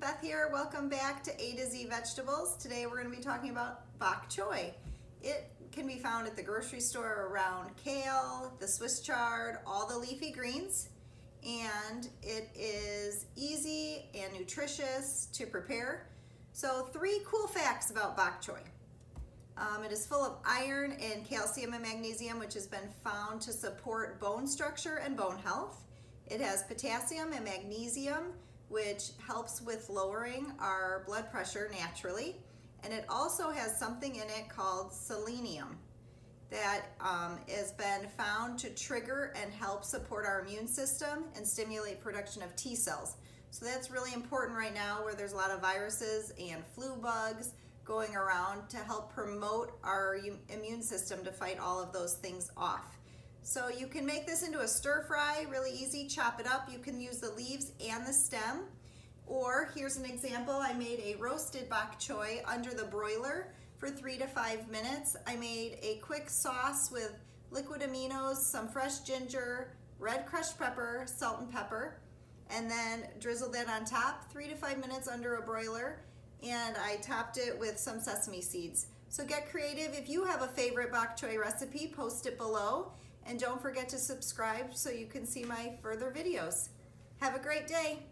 Beth here. Welcome back to A to Z Vegetables. Today we're going to be talking about bokchoy. It can be found at the grocery store around kale, the Swiss chard, all the leafy greens, and it is easy and nutritious to prepare. So 3 cool facts about bokchoy. It is full of iron and calcium and magnesium, which has been found to support bone structure and bone health. It has potassium and magnesium, which helps with lowering our blood pressure naturally. And it also has something in it called selenium that has been found to trigger and help support our immune system and stimulate production of T cells. So that's really important right now where there's a lot of viruses and flu bugs going around to help promote our immune system to fight all of those things off. So you can make this into a stir fry, really easy, chop it up. You can use the leaves and the stem. Or here's an example, I made a roasted bok choy under the broiler for 3 to 5 minutes. I made a quick sauce with liquid aminos, some fresh ginger, red crushed pepper, salt and pepper, and then drizzled that on top, 3 to 5 minutes under a broiler, and I topped it with some sesame seeds. So get creative. If you have a favorite bok choy recipe, post it below. And don't forget to subscribe so you can see my further videos. Have a great day.